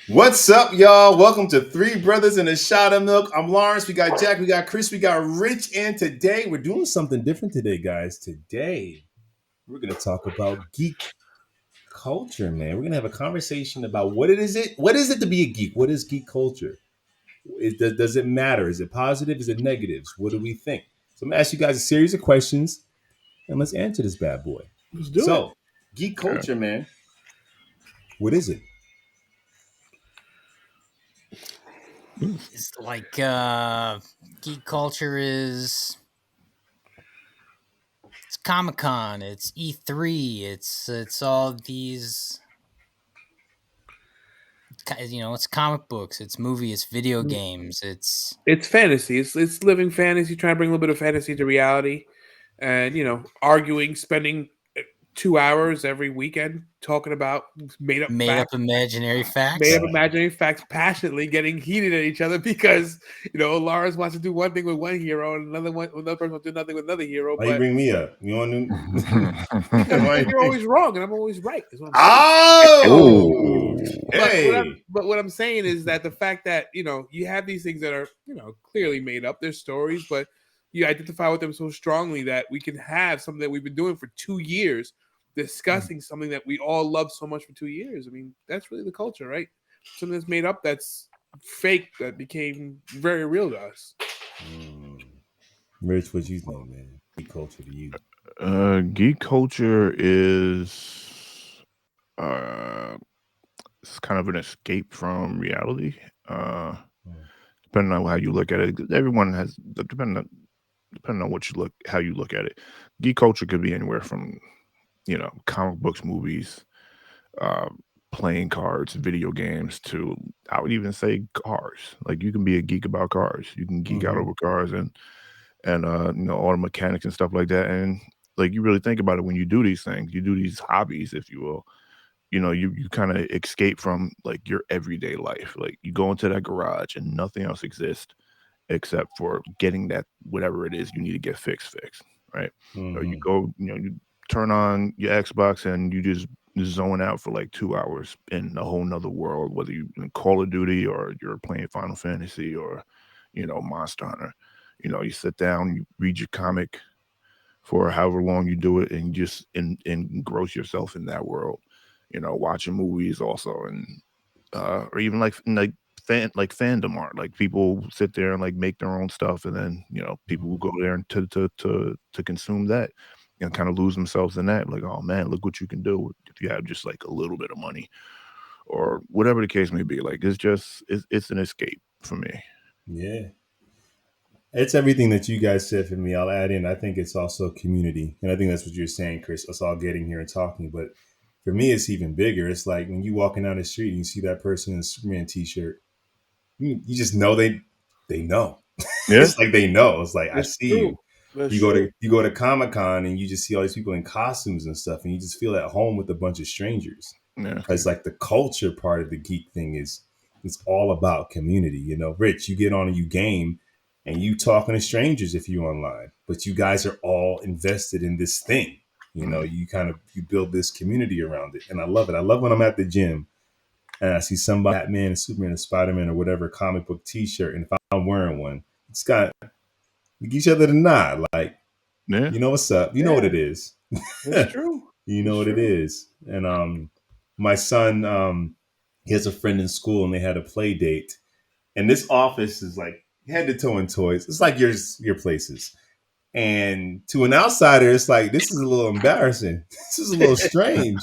What's up, y'all? Welcome to Three Brothers and a Shot of Milk. I'm Lawrence. We got Jack, we got Chris, we got Rich, and today we're doing something different today, guys. Today we're gonna talk about geek culture, man. We're gonna have a conversation about what is it to be a geek? What is geek culture? Does it matter? Is it positive? Is it negatives? What do we think? So I'm gonna ask you guys a series of questions and let's answer this bad boy. Let's do it. So, geek culture, man. What is it? It's like geek culture is it's Comic Con, it's E3, it's all these it's comic books, it's movies, it's video games, it's It's fantasy. It's living fantasy, trying to bring a little bit of fantasy to reality, and arguing, spending 2 hours every weekend talking about made up made up facts, imaginary made facts. up imaginary facts, passionately getting heated at each other because Lawrence wants to do one thing with one hero and another person wants to do nothing with another hero. Why you But bring me up? You want to? because you're always wrong and I'm always right. Is what I'm saying. Oh, But hey. what I'm saying is that the fact that you have these things that are clearly made up, they're stories, but you identify with them so strongly that we can have something that we've been doing for 2 years, discussing something that we all love so much for 2 years. I mean, that's really the culture, right? Something that's made up, that's fake, that became very real to us. Rich, what you think, man? Geek culture to you? Geek culture is uh, it's kind of an escape from reality. Uh, Hmm. Depending on how you look at it, 'cause everyone has depending on what you look how you look at it. Geek culture could be anywhere from comic books, movies, uh, playing cards, video games, to I would even say cars. Like you can be a geek about cars. You can geek out Mm-hmm. over cars and all the mechanics and stuff like that. And like you really think about it when you do these things, you do these hobbies, if you will. You kind of escape from like your everyday life. Like you go into that garage and nothing else exists except for getting that whatever it is you need to get fixed, right? Or you Mm-hmm. go, you turn on your Xbox and you just zone out for like 2 hours in a whole nother world, whether you in Call of Duty or you're playing Final Fantasy or Monster Hunter. You sit down, you read your comic for however long you do it, and you just engross yourself in that world. Watching movies also, and or even like fandom art. Like people sit there and like make their own stuff, and then people who go there and to consume that and kind of lose themselves in that. Like, oh man, look what you can do if you have just like a little bit of money or whatever the case may be. Like it's an escape for me. Yeah, it's everything that you guys said for me. I'll add in. I think it's also community, and I think that's what you're saying, Chris. Us all getting here and talking, but for me, it's even bigger. It's like when you walking down the street and you see that person in a Superman T-shirt, you just know they know. Yeah, It's like they know. It's like I That's see true. you. That's You go true. to Comic Con and you just see all these people in costumes and stuff, and you just feel at home with a bunch of strangers. yeah, Because like the culture part of the geek thing is it's all about community. Rich, you get on and you game, and you talking to strangers if you're online, but you guys are all invested in this thing. mm, You kind of you build this community around it, and I love it. I love when I'm at the gym and I see somebody Batman, and Superman, and Spider Man, or whatever comic book T-shirt, and if I'm wearing one, it's got we give each other the nod, like yeah. you know what's up, you know what Yeah, it is, that's true. you know That's what it true. is. And my son, he has a friend in school, and they had a play date, and this office is like head to toe in toys. It's like your places. And to an outsider, it's like this is a little embarrassing. This is a little strange.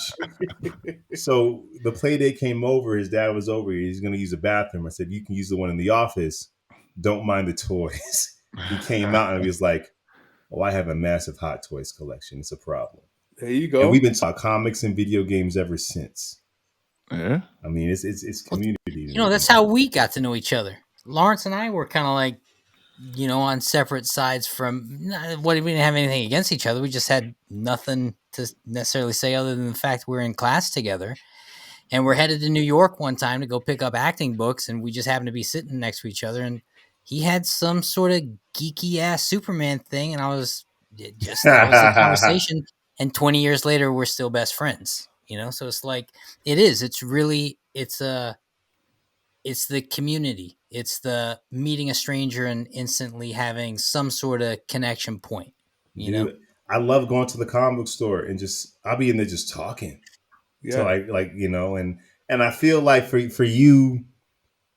So the play date came over. His dad was over here. He's going to use the bathroom. I said, "You can use the one in the office. Don't mind the toys." He came out and he was like, "Oh, I have a massive Hot Toys collection. It's a problem." There you And we've go. been talking comics and video games ever since. Yeah. I mean, it's Well, community. that's how we got to know each other. Lawrence and I were kind of like on separate sides from what we didn't have anything against each other. We just had nothing to necessarily say other than the fact we're in class together. And we're headed to New York one time to go pick up acting books, and we just happened to be sitting next to each other. And he had some sort of geeky ass Superman thing, and that was the conversation. And 20 years later, we're still best friends. So it's like it's really it's a it's the community. It's the meeting a stranger and instantly having some sort of connection point. You know? Dude, I love going to the comic book store and just I'll be in there just talking to Yeah. and I feel like for you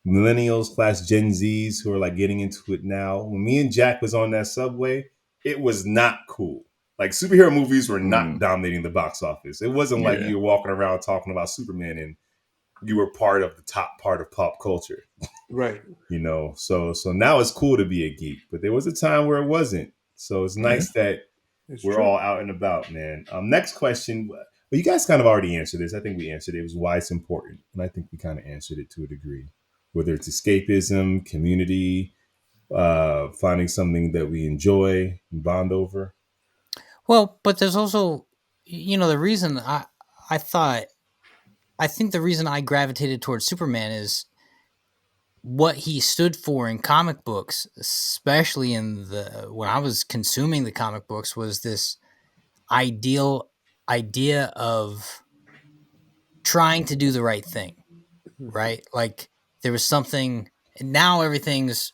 millennials / Gen Zs who are like getting into it now, when me and Jack was on that subway, it was not cool. Like superhero movies were not dominating the box office. It wasn't like Yeah. you were walking around talking about Superman and you were part of the top part of pop culture. Right. So now it's cool to be a geek, but there was a time where it wasn't. So it's nice that It's we're true. all out and about, man. Next question. Well, you guys kind of already answered this. I think we answered it. It was why it's important, and I think we kind of answered it to a degree. Whether it's escapism, community, finding something that we enjoy and bond over. Well, but there's also, the reason I think the reason I gravitated towards Superman is what he stood for in comic books, especially when I was consuming the comic books, was this ideal idea of trying to do the right thing, right? Like there was something, and now everything's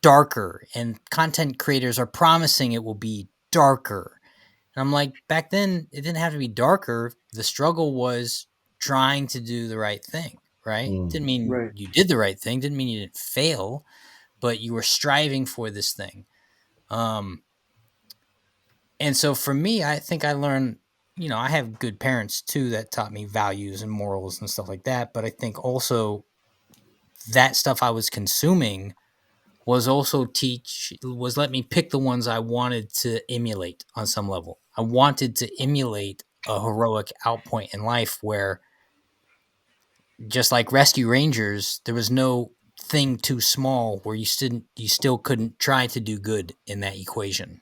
darker, and content creators are promising it will be darker. And I'm like, back then it didn't have to be darker. The struggle was trying to do the right thing, right? Didn't mean Right. you did the right thing, didn't mean you didn't fail, but you were striving for this thing. And so for me, I think I learned, I have good parents too that taught me values and morals and stuff like that. But I think also that stuff I was consuming was let me pick the ones I wanted to emulate on some level. I wanted to emulate a heroic outpoint in life where, just like Rescue Rangers, there was no thing too small where you still couldn't try to do good in that equation.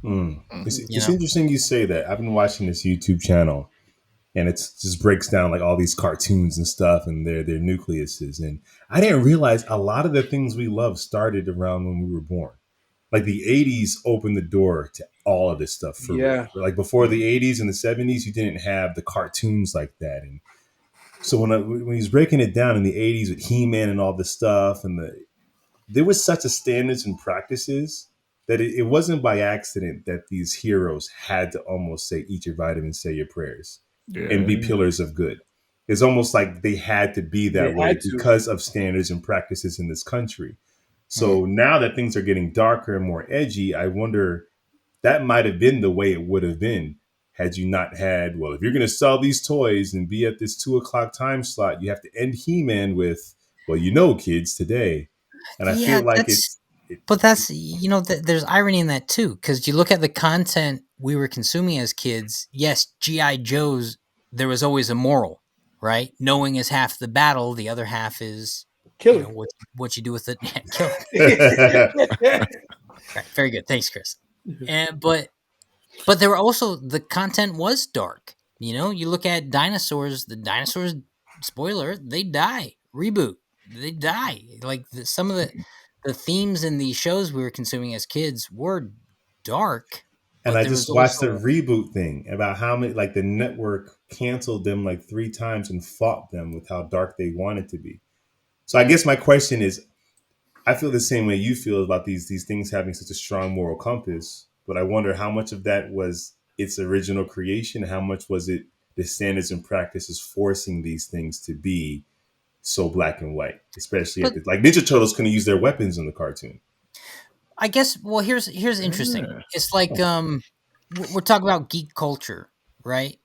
It's interesting you say that. I've been watching this YouTube channel, and it just breaks down like all these cartoons and stuff and their nucleuses. And I didn't realize a lot of the things we love started around when we were born. Like the 80s opened the door to all of this stuff for real. Like before the 80s and the 70s, you didn't have the cartoons like that. And so when he's breaking it down in the 80s with He-Man and all this stuff, and there was such a standards and practices that it wasn't by accident that these heroes had to almost say, eat your vitamins, say your prayers, and be pillars of good. It's almost like they had to be that way because of standards and practices in this country. So now that things are getting darker and more edgy, I wonder that might have been the way it would have been had you not had, well, if you're going to sell these toys and be at this 2:00 time slot, you have to end He-Man with, well, kids today. And I feel like there's irony in that too, because you look at the content we were consuming as kids. Yes, G.I. Joe's, there was always a moral, right? Knowing is half the battle. The other half is killing. What you do with it. Killing. Right, very good. Thanks, Chris. But there were also, the content was dark. You look at dinosaurs. The dinosaurs, spoiler, they die. Reboot, they die. Like some of the themes in the shows we were consuming as kids were dark. And I just watched the reboot thing about how many, like the network canceled them like 3 times and fought them with how dark they wanted to be. So I guess my question is, I feel the same way you feel about these things having such a strong moral compass, but I wonder how much of that was its original creation, how much was it the standards and practices forcing these things to be so black and white, especially like Ninja Turtles couldn't use their weapons in the cartoon. I guess. Well, here's interesting. It's like we're talking about geek culture, right?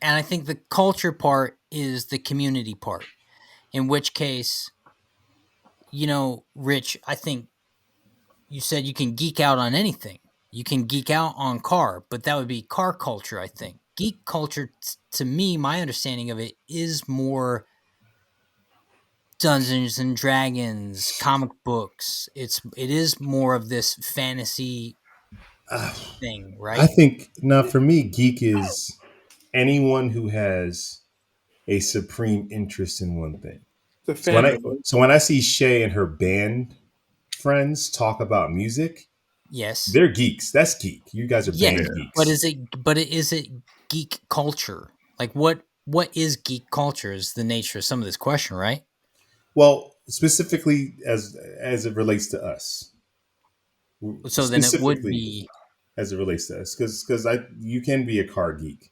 And I think the culture part is the community part. In which case, Rich, I think you said you can geek out on anything. You can geek out on car, but that would be car culture, I think. Geek culture, to me, my understanding of it is more Dungeons and Dragons, comic books. It is more of this fantasy thing, right? I think now for me, geek is anyone who has a supreme interest in one thing. So when I see Shay and her band friends talk about music, yes, they're geeks. That's geek. You guys are band geeks. But is it geek culture? Like what is geek culture is the nature of some of this question, right? Well, specifically as it relates to us. So then it would Specifically be as it relates to us, because you can be a car geek.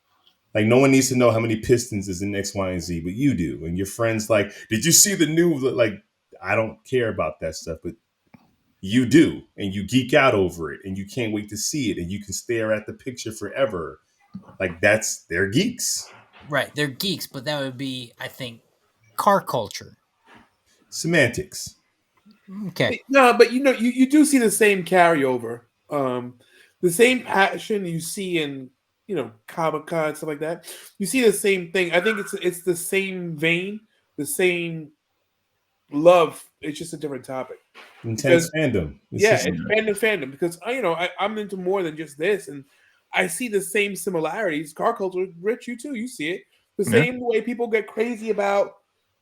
Like no one needs to know how many pistons is in X, Y, and Z, but you do. And your friends like, did you see the new? Like, I don't care about that stuff, but you do, and you geek out over it, and you can't wait to see it, and you can stare at the picture forever. Like they're geeks. right. They're geeks, but that would be, I think, car culture. Semantics. Okay. No, but you do see the same carryover, the same passion you see in Comic-Con, stuff like that. You see the same thing. I think it's the same vein, the same love. It's just a different topic. Intense Because fandom. it's fandom. Because I'm into more than just this, and I see the same similarities. Car culture, Rich, you too. You see it the same way people get crazy about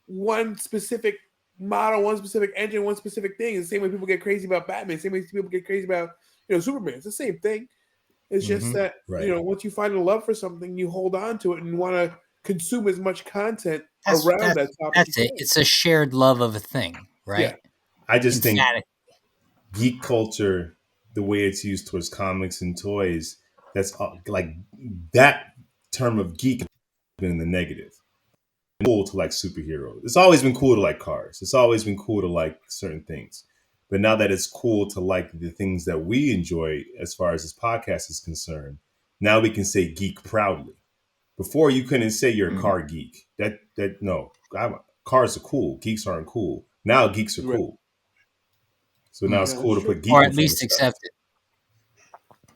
one specific model, one specific engine, one specific thing. It's the same way people get crazy about Batman. The same way people get crazy about Superman. It's the same thing. It's just that right. once you find a love for something, you hold on to it and want to consume as much content around that topic. That's it. It's a shared love of a thing, right? Yeah. I just think geek culture, the way it's used towards comics and toys, that's like that term of geek has been in the negative. It's cool to like superheroes. It's always been cool to like cars. It's always been cool to like certain things. But now that it's cool to like the things that we enjoy as far as this podcast is concerned, now we can say geek proudly. Before you couldn't say you're a car geek. Cars are cool. Geeks aren't cool. Now geeks are cool. So now it's cool to put geek or in at front least of stuff. accept it.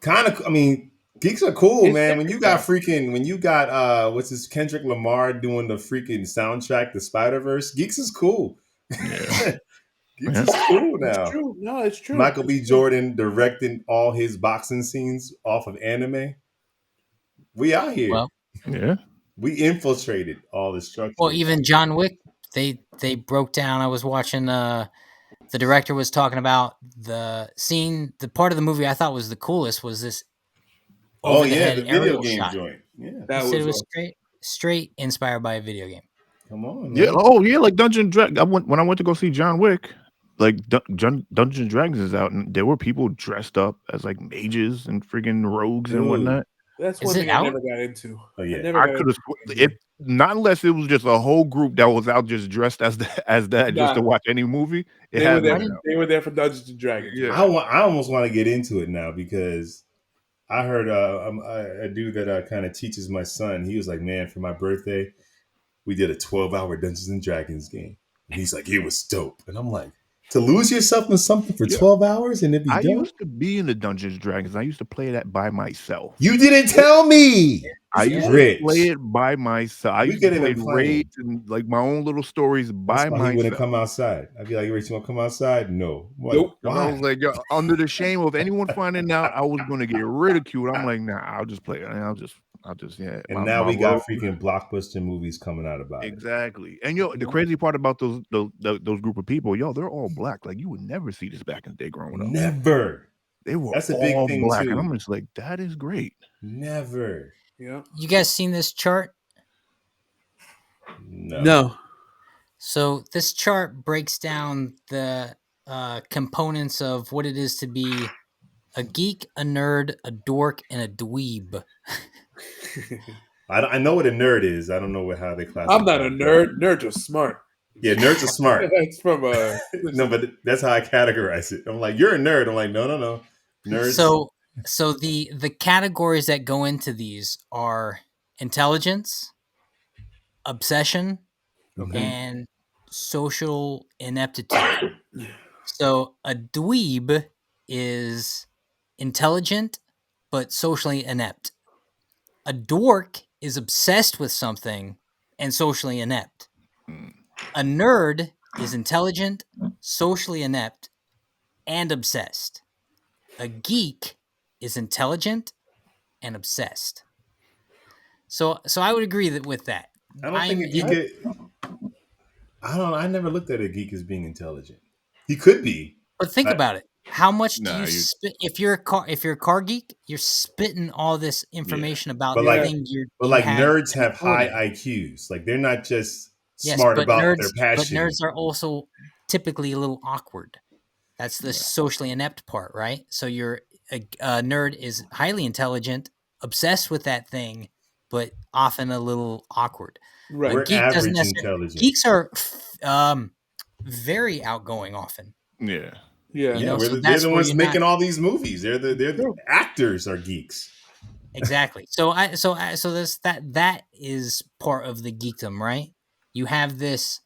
Kind of, I mean, geeks are cool, It's man. When you got what's this, Kendrick Lamar doing the freaking soundtrack, the Spider-Verse, geeks is cool. Yeah. Geeks is cool now. It's true. No, it's true. Michael B. Jordan directing all his boxing scenes off of anime. We out here. Well, Yeah. We infiltrated all the structures. well, even John Wick, they broke down. I was watching. The director was talking about the scene. The part of the movie I thought was the coolest was this. Oh yeah, the video aerial game shot. joint. Yeah, That He said it was awesome. straight inspired by a video game. Come on, man. Yeah. Oh yeah, like Dungeon Dragons. When I went to go see John Wick, like Dungeon Dragons is out, and there were people dressed up as like mages and freaking rogues and whatnot. That's Is one it thing out? I never got into. Oh yeah, I could have if not unless it was just a whole group that was out just dressed as that just to watch any movie. They were there for Dungeons and Dragons. Yeah. I almost want to get into it now because I heard a dude that kind of teaches my son. He was like, man, for my birthday, we did a 12-hour Dungeons and Dragons game. And he's like, it was dope. And I'm like, to lose yourself in something for 12 hours and it be I dope? used to be in the Dungeons and Dragons. I used to play that by myself. You didn't tell me. I used to play it by myself. I used to play raids and like my own little stories by myself. He wouldn't come outside. I'd be like, Rich, you want to come outside? No. Nope. I was like, under the shame of anyone finding out I was going to get ridiculed. I'm like, nah, I'll just play it. I'll just yeah. And now we got freaking blockbuster movies coming out about it. Exactly. And the crazy part about those group of people, they're all black. Like you would never see this back in the day growing up. Never. They were That's a all big thing black, too. and I'm just like, that is great. Never. Yeah. You guys seen this chart? No. So this chart breaks down the components of what it is to be a geek, a nerd, a dork, and a dweeb. I know what a nerd is. I don't know how they classify. I'm not a nerd. Nerds are smart. Yeah, nerds are smart. That's from no, but that's how I categorize it. I'm like, you're a nerd. I'm like, no. Nerds. So the categories that go into these are intelligence, obsession, and social ineptitude. So a dweeb is intelligent but socially inept. A dork is obsessed with something and socially inept. A nerd is intelligent, socially inept, and obsessed. A geek is intelligent and obsessed. So I would agree with that. I don't think a geek. I never looked at a geek as being intelligent. He could be. But think about it. How much do you spit if you're a car geek? You're spitting all this information about the thing you're. But like nerds have high IQs. Like they're not just smart about their nerds, passion. But nerds are also typically a little awkward. That's the socially inept part, right? So a nerd is highly intelligent, obsessed with that thing, but often a little awkward. Right. We're Geek doesn't average necessarily. intelligent. Geeks are very outgoing often. Yeah. Yeah. You know, so they're that's the where ones you're making not all these movies. They're the actors are geeks. exactly. So this that is part of the geekdom, right? You have this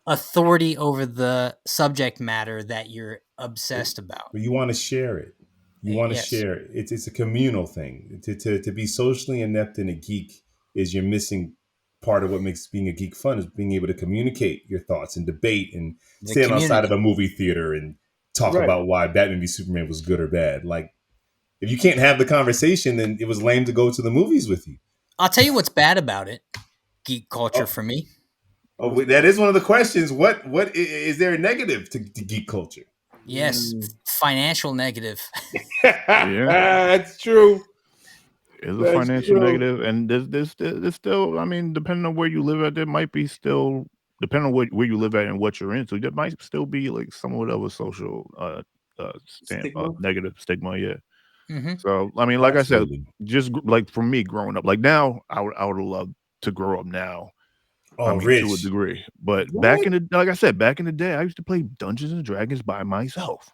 authority over the subject matter that you're obsessed about. But you want to share it. You want to Yes, share it. It's a communal thing. To be socially inept and a geek is you're missing part of what makes being a geek fun is being able to communicate your thoughts and debate and the stand outside of community. a movie theater and talk Right. about why Batman v Superman was good or bad. Like if you can't have the conversation, then it was lame to go to the movies with you. I'll tell you what's bad about it. Geek culture Oh, for me. that is one of the questions. What is there a negative to geek culture? Yes, financial negative. That's true. It's a That's financial true. negative, and there's still. I mean, depending on where you live at, there might be still depending on where you live at and what you're into. There might still be like somewhat of a social Stigma? negative stigma. Yeah. Mm-hmm. So I mean, like I said, Absolutely. just like for me growing up, like now, I would have loved to grow up now. I Oh, mean, to a Rich. degree, but What? like I said, back in the day, I used to play Dungeons and Dragons by myself,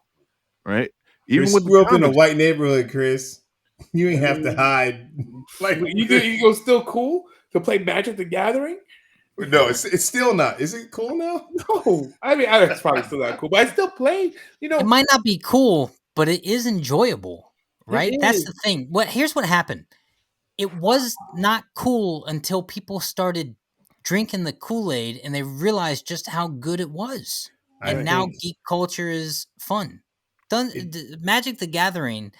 right? Even Chris with the grew up in a comics. white neighborhood, Chris. You ain't I have to mean, hide. Like you go still cool to play Magic the Gathering? no, it's still not. Is it cool now? No. I mean, it's probably still not cool, but I still play. You know, It might not be cool, but it is enjoyable, right? it That's is. the thing. Here's what happened. It was not cool until people started drinking the Kool-Aid and they realized just how good it was. I And Right. now think geek culture is fun. it, Magic the Gathering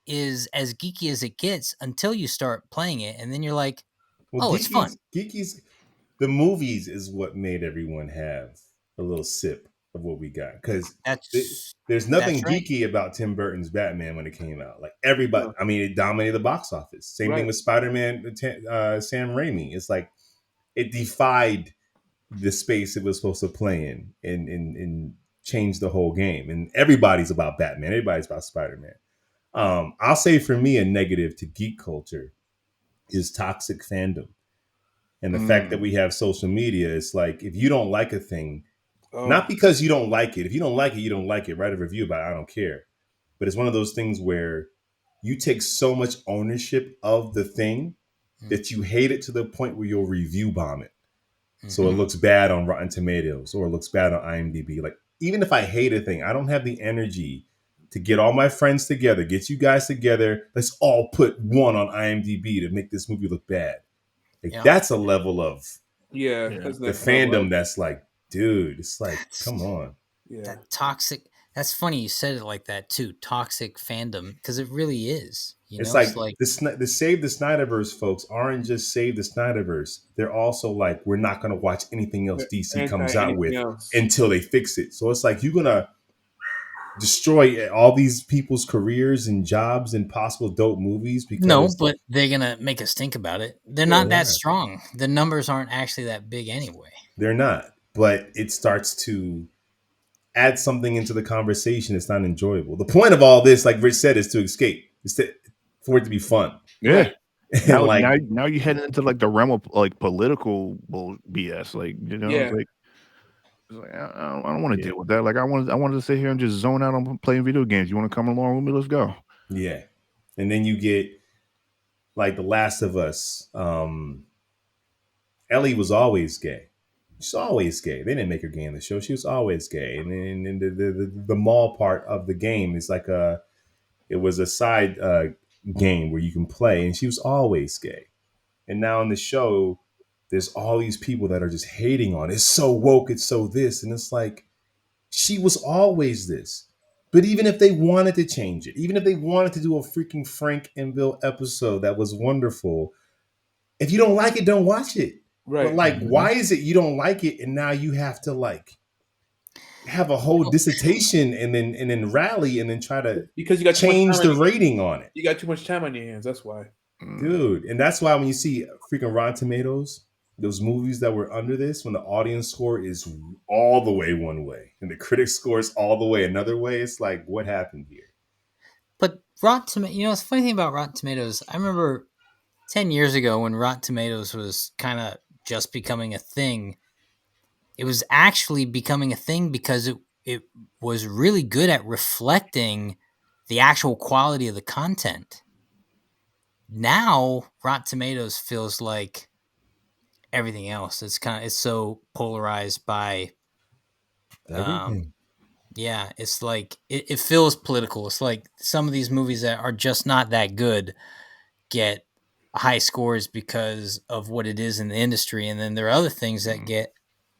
is as geeky as it gets until you start playing it, and then you're like, well, "Oh, it's fun." Geeky's, the movies is what made everyone have a little sip of what we got because That's there's nothing right. geeky about Tim Burton's Batman when it came out. Like everybody, No. I mean, it dominated the box office. Same thing Right. with Spider-Man, Sam Raimi. It's like it defied the space it was supposed to play in and change the whole game. And everybody's about Batman. Everybody's about Spider-Man. I'll say for me, a negative to geek culture is toxic fandom. And the fact that Mm, we have social media, it's like if you don't like a thing, Oh, not because you don't like it. If you don't like it, you don't like it. Write a review about it. I don't care. But it's one of those things where you take so much ownership of the thing Mm, that you hate it to the point where you'll review bomb it. So it mhm. looks bad on Rotten Tomatoes or it looks bad on IMDb. Like, even if I hate a thing, I don't have the energy to get all my friends together, get you guys together. Let's all put one on IMDb to make this movie look bad. Like, Yeah, that's a level of yeah. yeah. That's the next level. fandom that's like, dude, it's like, that's come on. Yeah. that toxic. That's funny you said it like that too. Toxic fandom, because it really is. You It's know, it's like like the Save the Snyderverse folks aren't just Save the Snyderverse. They're also like, we're not going to watch anything else DC Anti comes out with anything else. until they fix it. So it's like you're going to destroy all these people's careers and jobs and possible dope movies no, because but they're gonna make us think about it. They're yeah, not they that are. strong. The numbers aren't actually that big anyway. They're not. But it starts to add something into the conversation. It's not enjoyable. The point of all this, like Rich said, is to escape. For it to be fun. Yeah. Right. And Now, like, now you're heading into like the realm of like political BS. Like Yeah. it's like I don't want to yeah, deal with that. Like I wanted to sit here and just zone out on playing video games. You want to come along with me? Let's go. yeah. And then you get like The Last of Us. Ellie was always gay. She's always gay. They didn't make her gay in the show. She was always gay. And then the mall part of the game is like it was a side game where you can play, and she was always gay. And now in the show, there's all these people that are just hating on it. It's so woke, it's so this, and it's like she was always this. But even if they wanted to change it, even if they wanted to do a freaking Frank and Bill episode that was wonderful, if you don't like it, don't watch it. But Right. like, Mhm. why is it you don't like it and now you have to like have a whole Oh, dissertation and then rally and then try to Because you got too much change time the on rating on it, you got too much time on your hands. That's why. dude? And that's why when you see freaking Rotten Tomatoes, those movies that were under this, when the audience score is all the way one way and the critic score is all the way another way, it's like, what happened here? But Rotten Tomatoes, it's the funny thing about Rotten Tomatoes. I remember 10 years ago when Rotten Tomatoes was kind of just becoming a thing. It was actually becoming a thing because it was really good at reflecting the actual quality of the content. Now Rotten Tomatoes feels like everything else. It's so polarized by Everything. yeah, it's like it feels political. It's like some of these movies that are just not that good get high scores because of what it is in the industry, and then there are other things that get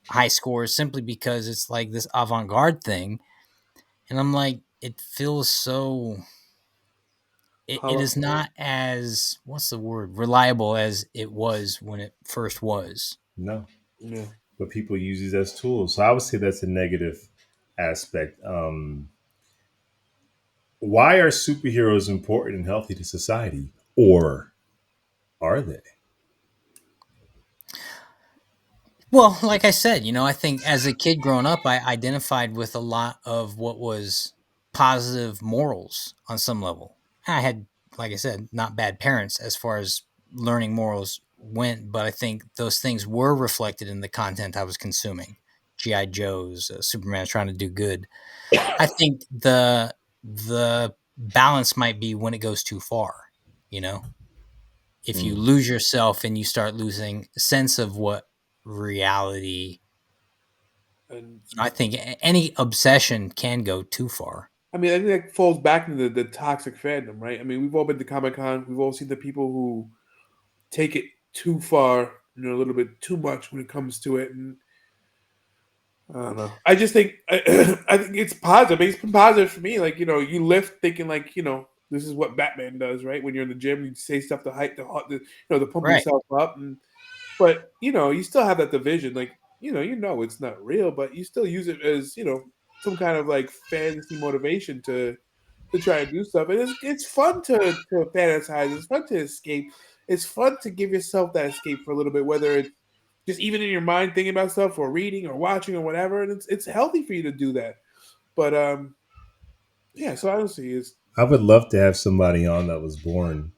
high scores simply because it's like this avant-garde thing. And I'm like, it feels so it is not as, what's the word, reliable as it was when it first was. No. Yeah. But people use these as tools. So I would say that's a negative aspect. Why are superheroes important and healthy to society? Or are they? Well, like I said, I think as a kid growing up, I identified with a lot of what was positive morals on some level. I had, like I said, not bad parents as far as learning morals went, but I think those things were reflected in the content I was consuming. GI Joes, Superman trying to do good. I think the balance might be when it goes too far. You know, if you Mm. lose yourself and you start losing sense of what reality, And I think any obsession can go too far. I mean, I think that falls back into the toxic fandom, right? I mean, we've all been to Comic Con. We've all seen the people who take it too far, a little bit too much when it comes to it. And I don't know. I just think I think it's positive. I mean, it's been positive for me. Like, you lift thinking like, this is what Batman does, right? When you're in the gym, you say stuff to hype, to pump Right. yourself up. But you still have that division. Like, it's not real, but you still use it as some kind of like fantasy motivation to try and do stuff. And it's fun to fantasize. It's fun to escape. It's fun to give yourself that escape for a little bit, whether it's just even in your mind thinking about stuff or reading or watching or whatever. And it's healthy for you to do that. But yeah. So honestly, is I would love to have somebody on that was born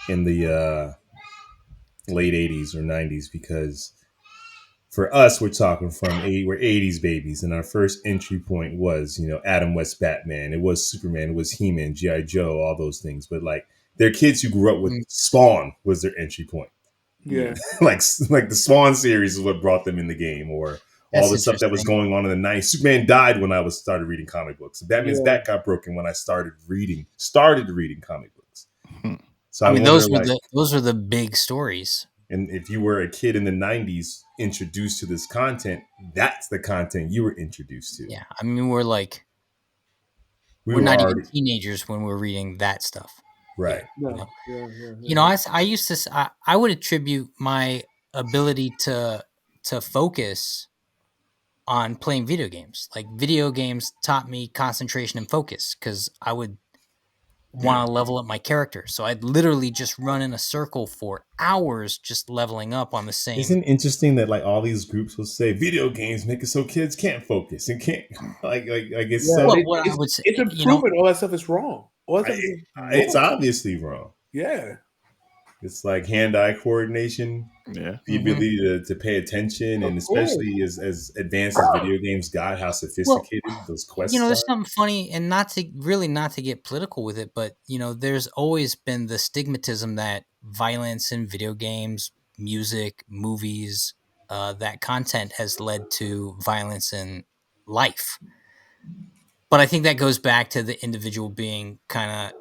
in the late 80s or 90s, because for us, we're talking from we're 80s babies, and our first entry point was, Adam West Batman. It was Superman. It was He-Man, G.I. Joe, all those things. But like, they're kids who grew up with Mm, Spawn was their entry point. yeah, like the Spawn series is what brought them in the game, or all that's the stuff that was interesting. going on in the 90s. Superman died when I started reading comic books. Batman's yeah. back got broken when I started reading comic books. Hmm. So I I mean, wonder, those were the big stories. and if you were a kid in the 90s introduced to this content, that's the content you were introduced to. Yeah, I mean, we're We we're were not even already teenagers when we're reading that stuff. right. Here, No, yeah. I used to I would attribute my ability to focus on playing video games. Like, video games taught me concentration and focus because I would Yeah. want to level up my character. So I'd literally just run in a circle for hours just leveling up on the same. Isn't it interesting that like all these groups will say video games make it so kids can't focus and can't like it's Yeah, Well, so what I would say, it's improvement. All that stuff is wrong. All that I, stuff is it's wrong. obviously wrong. Yeah, It's like hand-eye coordination, Yeah. the Mhm. ability to pay attention, of and course. especially as advanced as video games got, how Well, sophisticated those quests there's are. something funny, and not to get political with it, but there's always been the stigmatism that violence in video games, music, movies, that content has led to violence in life. But I think that goes back to the individual being kind of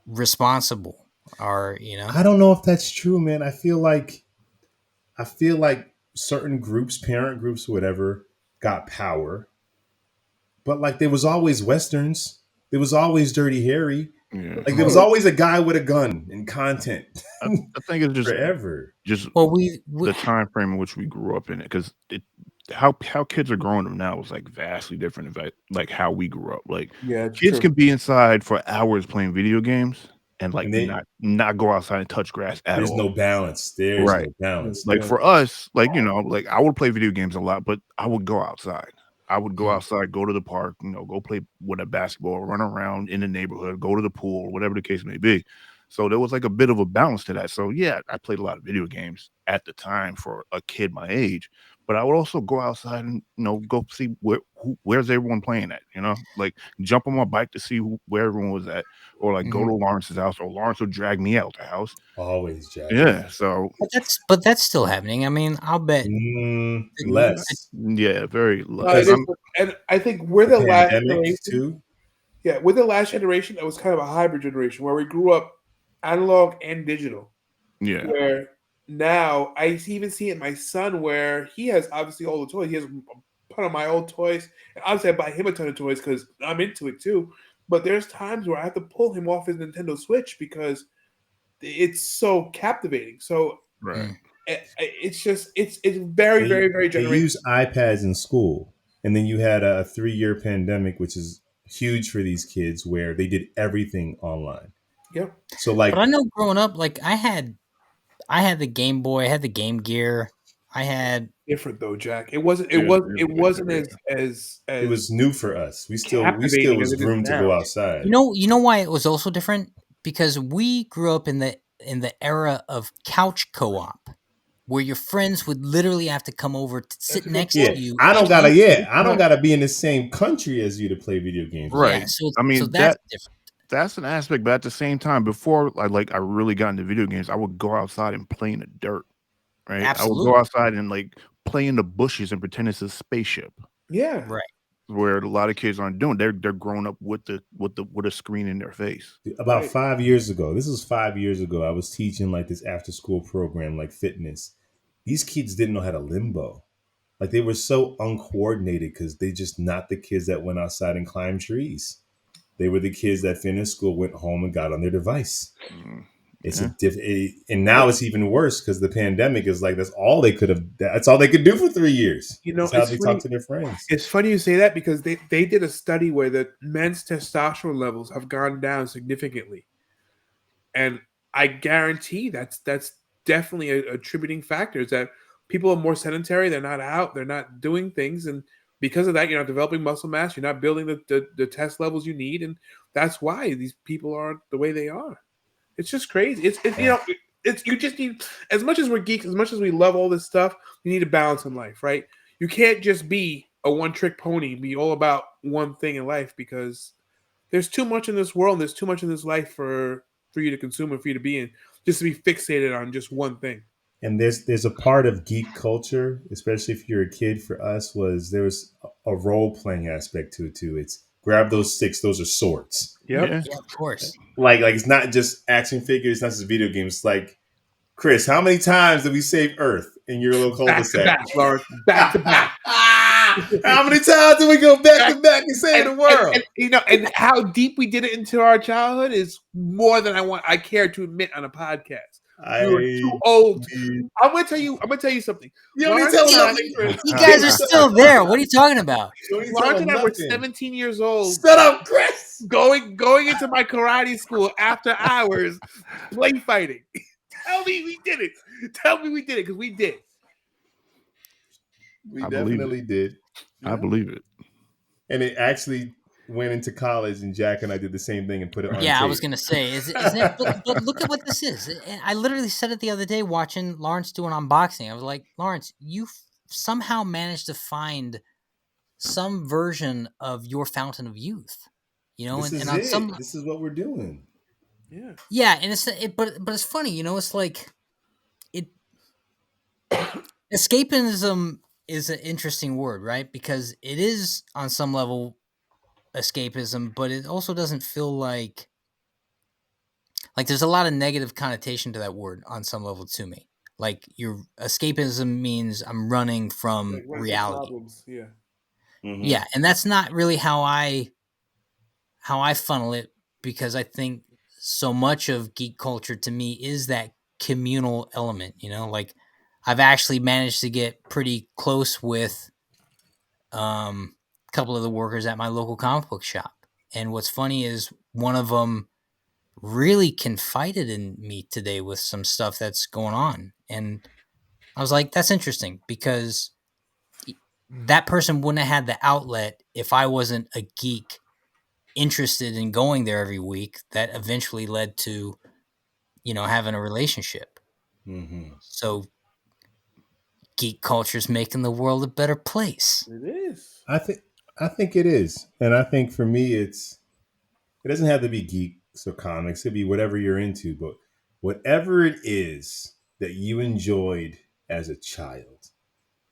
responsible, or I don't know if that's true, man. I feel like certain groups, parent groups, whatever, got power, but like there was always westerns. There was always Dirty Harry. Yeah. Like Of there was course. always a guy with a gun in content I think it's forever. just Well, we the time frame in which we grew up in it, because how kids are growing up now is like vastly different, like how we grew up. Like, Yeah, it's kids true. can be inside for hours playing video games and like And then not go outside and touch grass at there's all. no balance. There's Right. no balance Like there. for us, like, like I would play video games a lot, but I would go outside. I would go Mm. outside, go to the park, go play with a basketball, run around in the neighborhood, go to the pool, whatever the case may be. So there was like a bit of a balance to that. So yeah, I played a lot of video games at the time for a kid my age, but I would also go outside and go see where's everyone playing at, like jump on my bike to see where everyone was at, or like go to Lawrence's house, or Lawrence would drag me out the house. Always, Jack. Yeah, so But that's still happening. I mean, I'll bet. Less. yeah, very. It Because is, and I think we're the the last pandemic generation. too. Yeah, we're the last generation that was kind of a hybrid generation where we grew up analog and digital. Yeah. Where now I even see it in my son where he has obviously all the toys. He has a ton of my old toys. And obviously I buy him a ton of toys because I'm into it too. But there's times where I have to pull him off his Nintendo Switch because it's so captivating. So Right. it's just it's very, very, very They generational. use iPads in school, and then you had a 3-year pandemic, which is huge for these kids, where they did everything online. Yep. So like, But I know growing up, like I had the Game Boy, I had the Game Gear, I had. Different though, Jack. It wasn't. It Yeah, was. it It was wasn't different, as it was new for us. We still captivating as was it is groomed to now. go outside. You know why it was also different? Because we grew up in the era of couch co-op, where your friends would literally have to come over to sit a good next Yeah, to you. I don't and gotta be in the same country as you to play video games. right? Yeah, so I mean that's different. that's an aspect, but at the same time, before I really got into video games, I would go outside and play in the dirt. Right, I would go Absolutely. outside and like play in the bushes and pretend it's a spaceship. Yeah. Right. Where a lot of kids aren't doing. They're growing up with a screen in their face. About Right. 5 years ago, this was 5 years ago, I was teaching like this after school program, like fitness. These kids didn't know how to limbo. Like they were so uncoordinated because they just not the kids that went outside and climbed trees. They were the kids that finished school, went home, and got on their device. It's Yeah. and now it's even worse because the pandemic is like that's all they could have. That's all they could do for 3 years. You know, That's how it's they funny. talk to their friends. It's funny you say that because they did a study where the men's testosterone levels have gone down significantly, and I guarantee that's definitely a attributing factor. Is that people are more sedentary, they're not out, they're not doing things, and because of that, you're not developing muscle mass, you're not building the test levels you need, and that's why these people are the way they are. It's just crazy. It's you know it's you just need, as much as we're geeks, as much as we love all this stuff, you need a balance in life, right? You can't just be a one-trick pony, be all about one thing in life because there's too much in this world, and there's too much in this life for you to consume and for you to be in, just to be fixated on just one thing. And there's a part of geek culture, especially if you're a kid. For us, was there was a role playing aspect to it too. It's grab those sticks; those are swords. Yep. Yeah. Yeah, of course. Like it's not just action figures, it's not just video games. It's like Chris, how many times did we save Earth in your little Back to cul-de-sac? back, Lawrence. Back to back. How many times did we go back to back and save the world? And how deep we did it into our childhood is more than I care to admit on a podcast. We were too old. I'm gonna tell you something. You don't need to Lawrence tell and I- nothing, Chris. You guys are still there. What are you talking about? You don't need to tell Lawrence them and I were nothing. 17 years old, Shut up, Chris. going into my karate school after hours, play fighting. Tell me we did it. Tell me we did it because we did. We I believe definitely did. I believe it. And it actually went into college, and Jack and I did the same thing and put it on Yeah, tape. I was gonna say, isn't it? But look at what this is. I literally said it the other day watching Lawrence do an unboxing. I was like, Lawrence, you somehow managed to find some version of your fountain of youth, This and is on it. some, This is what we're doing. Yeah. and but it's funny, it's like it. Escapism is an interesting word, right? Because it is on some level escapism, but it also doesn't feel like there's a lot of negative connotation to that word on some level to me. Like your escapism means I'm running from Like, run from reality. problems. Yeah. Mhm. Yeah, and that's not really how I funnel it, because I think so much of geek culture to me is that communal element, like I've actually managed to get pretty close with a couple of the workers at my local comic book shop. And what's funny is one of them really confided in me today with some stuff that's going on. And I was like, that's interesting, because that person wouldn't have had the outlet if I wasn't a geek interested in going there every week, that eventually led to, having a relationship. Mm-hmm. So geek culture is making the world a better place. It is. I think it is, and I think for me, it doesn't have to be geeks or comics. It could be whatever you're into, but whatever it is that you enjoyed as a child,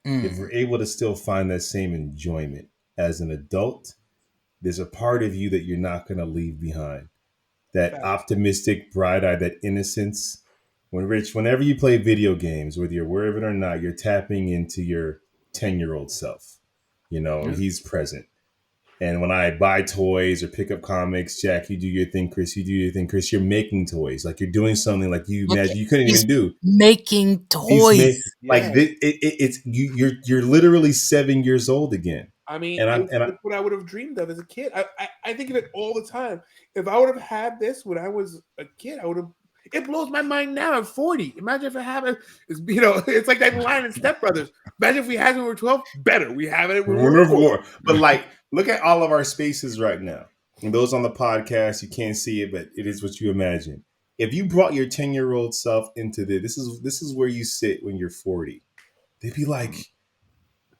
if we're able to still find that same enjoyment as an adult, there's a part of you that you're not going to leave behind. That Facts. optimistic, bright-eyed, that innocence. Whenever you play video games, whether you're aware of it or not, you're tapping into your 10-year-old self. Yeah. He's present. And when I buy toys or pick up comics, Jack, you do your thing, Chris, you do your thing, Chris, you're making toys. Like, you're doing something like you Look imagine at, you couldn't he's even do. making He's made toys. like Yeah. it's you're literally 7 years old again. I mean, And it's what I would have dreamed of as a kid. I think of it all the time. If I would have had this when I was a kid, I would have. It blows my mind now. I'm 40. Imagine if it happened. It's like that line in Step Brothers. Imagine if we had it when we were 12. Better. We have it when we were 4. But like, look at all of our spaces right now. And those on the podcast, you can't see it, but it is what you imagine. If you brought your 10-year-old self into this is where you sit when you're 40. They'd be like,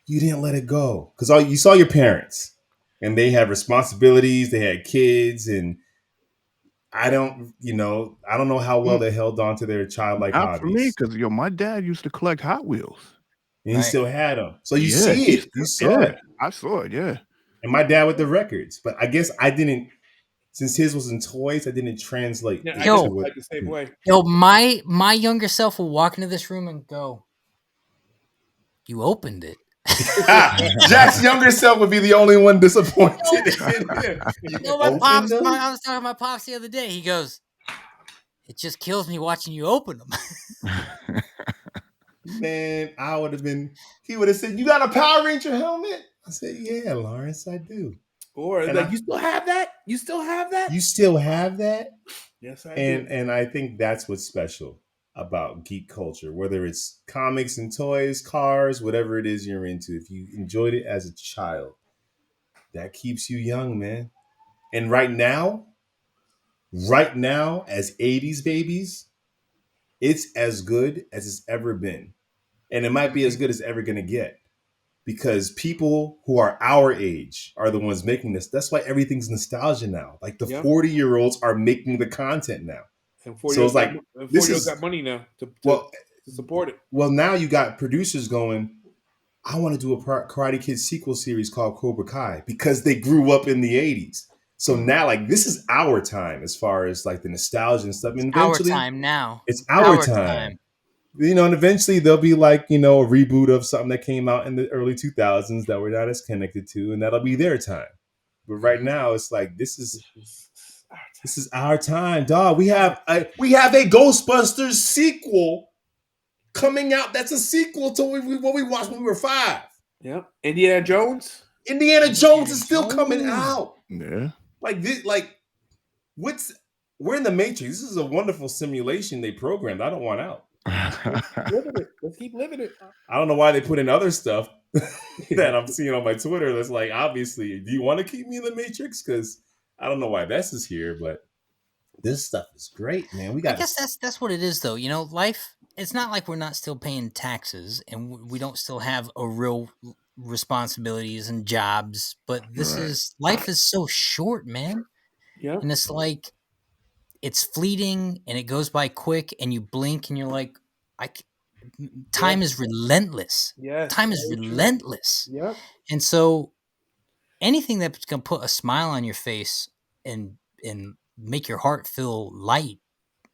you didn't let it go. Because you saw your parents and they have responsibilities, they had kids, and I don't know how well they held on to their childlike Not for me, hobbies. because my dad used to collect Hot Wheels. And he still had them. So you Yeah, see it. You saw it. I saw it. Yeah. And my dad with the records. But I guess I didn't, since his was in toys, I didn't translate Yeah, it I just to feel what. like the same way. My younger self will walk into this room and go, "You opened it." Jack's younger self would be the only one disappointed. My pops. I was talking to my pops the other day. He goes, "It just kills me watching you open them." Man, I would have been. He would have said, "You got a Power Ranger helmet?" I said, "Yeah, Lawrence, I do." Or And like, you still have that? You still have that? You still have that? Yes, I do. And I think that's what's special about geek culture, whether it's comics and toys, cars, whatever it is you're into. If you enjoyed it as a child, that keeps you young, man. And right now, as 80s babies, it's as good as it's ever been. And it might be as good as it's ever going to get, because people who are our age are the ones making this. That's why everything's nostalgia now. Like the 40-year-olds are making the content now. And So it's like, 40-year-olds got money now to support it. Well, now you got producers going, I want to do a Karate Kid sequel series called Cobra Kai, because they grew up in the 80s. So now, like, this is our time as far as like the nostalgia and stuff. And eventually, our time now. It's our time. And eventually there'll be like, a reboot of something that came out in the early 2000s that we're not as connected to, and that'll be their time. But right now, it's like, this is our time, dog. We have a Ghostbusters sequel coming out. That's a sequel to what we watched when we were 5. Yep. Indiana Jones is still coming out. Yeah. Like this, we're in the Matrix. This is a wonderful simulation they programmed. I don't want out. Let's keep living it. I don't know why they put in other stuff that I'm seeing on my Twitter. That's like, obviously, do you want to keep me in the Matrix? Because I don't know why this is here, but this stuff is great, man. I guess that's what it is, though. Life. It's not like we're not still paying taxes and we don't still have a real responsibilities and jobs. But life is so short, man. Yeah. And it's like, it's fleeting and it goes by quick, and you blink and you're like, time is relentless. Yes, time is relentless. Yeah. And so anything that's going to put a smile on your face and make your heart feel light,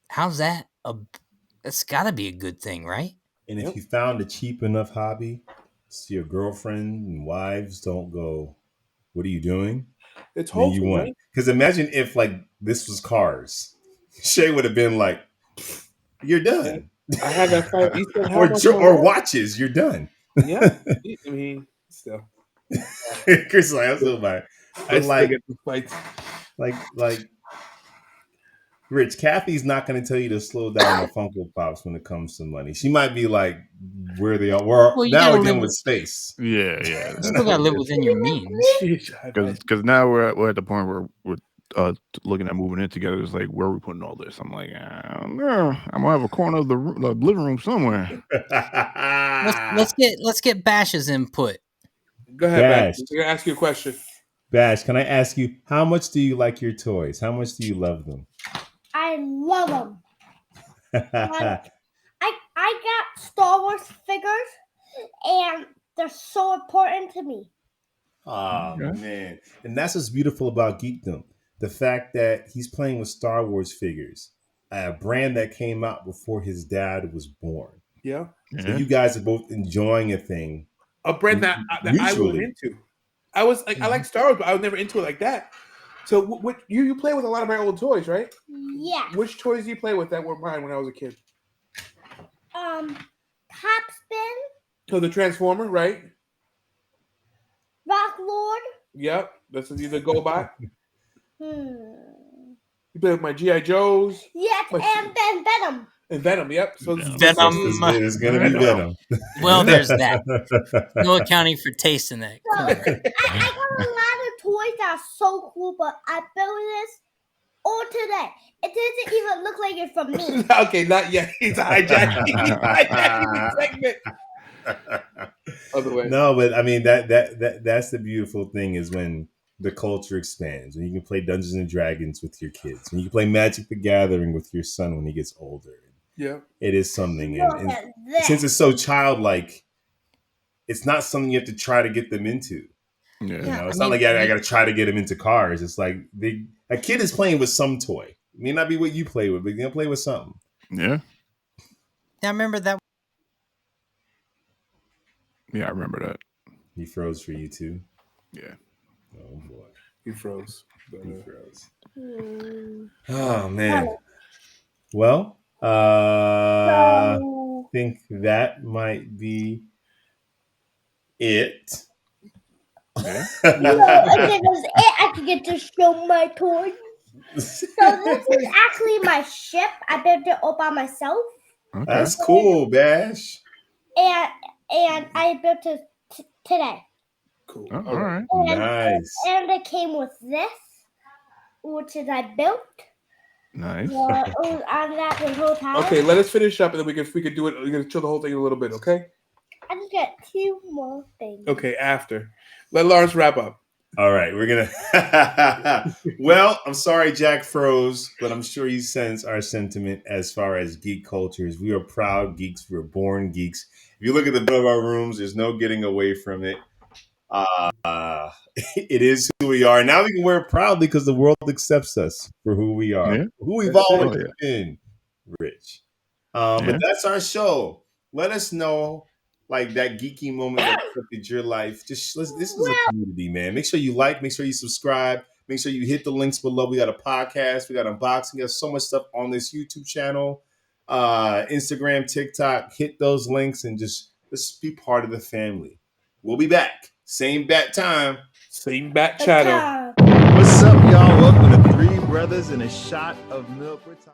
how's that? That's got to be a good thing, right? And if you found a cheap enough hobby, so your girlfriend and wives don't go, "What are you doing?" It's wholesome, you won. Right? Because imagine if like this was Cars. Shay would have been like, "You're done." I have that fight. or watches. You're done. Yeah. I mean, still. Chris is like, I'm still bad. I like Rich, Kathy's not going to tell you to slow down the Funko Pops when it comes to money. She might be like, where they are. Well, you Now gotta we're dealing live. with space. Yeah. You still gotta live within your means. Because now we're at the point where we're looking at moving in together. It's like, where are we putting all this? I'm like, I don't know. I'm gonna have a corner of the living room somewhere. Let's get Bash's input. Go ahead, Bash. Bash. I'm gonna ask you a question. Bash, can I ask you, how much do you like your toys? How much do you love them? I love them. I got Star Wars figures, and they're so important to me. Oh, man. And that's what's beautiful about Geekdom. The fact that he's playing with Star Wars figures, a brand that came out before his dad was born. Yeah. So you guys are both enjoying a thing. A brand that I wasn't into. I was like, I like Star Wars, but I was never into it like that. So what you play with a lot of my old toys, right? Yeah. Which toys do you play with that were mine when I was a kid? Top Spin, So the Transformer, right? Rock Lord. Yep. That's the GoBot. Hmm. You play with my G.I. Joes. Yes, and then Venom. And Venom, yep. So Venom. It's going to be Venom. Well, there's that. No accounting for taste in that So, corner. I got a lot of toys that are so cool, but I built this all today. It doesn't even look like it's from me. Okay, not yet. He's hijacking. He's hijacking the segment. Other way. No, but I mean that's the beautiful thing is when the culture expands, when you can play Dungeons and Dragons with your kids, when you can play Magic the Gathering with your son when he gets older. Yeah, it is something, Look and at this. since it's so childlike, it's not something you have to try to get them into. Yeah. You know, it's not like I got to try to get them into cars. It's like a kid is playing with some toy. It may not be what you play with, but they'll play with something. Yeah. Now remember that. Yeah, I remember that. He froze for you too. Yeah. Oh boy, he froze. he froze. Hmm. Oh man. Well, I So, think that might be it. Yeah. if it was it, I could get to show my toys. So this is actually my ship. I built it all by myself, Okay. That's cool, Bash. and I built it today. Cool. Oh, all right. And, Nice. and it came with this, which is I built. Nice. It was on that the whole time. Okay, let us finish up, and then we can do it. We're gonna chill the whole thing a little bit, okay? I just got two more things. Okay, after. Let Lawrence wrap up. All right, we're gonna. Well, I'm sorry, Jack froze, but I'm sure you sense our sentiment as far as geek cultures. We are proud geeks. We're born geeks. If you look at the bill of our rooms, there's no getting away from it. It is who we are. Now we can wear it proudly because the world accepts us for who we are, Yeah. who we've That's always it. been, Rich. Yeah. But that's our show. Let us know, like that geeky moment that affected your life. This is a community, man. Make sure you like, make sure you subscribe, make sure you hit the links below. We got a podcast, we got unboxing, we got so much stuff on this YouTube channel, Instagram, TikTok. Hit those links and just let's be part of the family. We'll be back. Same bat time. Same bat channel. Okay. What's up, y'all? Welcome to Three Brothers and a Shot of Milk. We're talking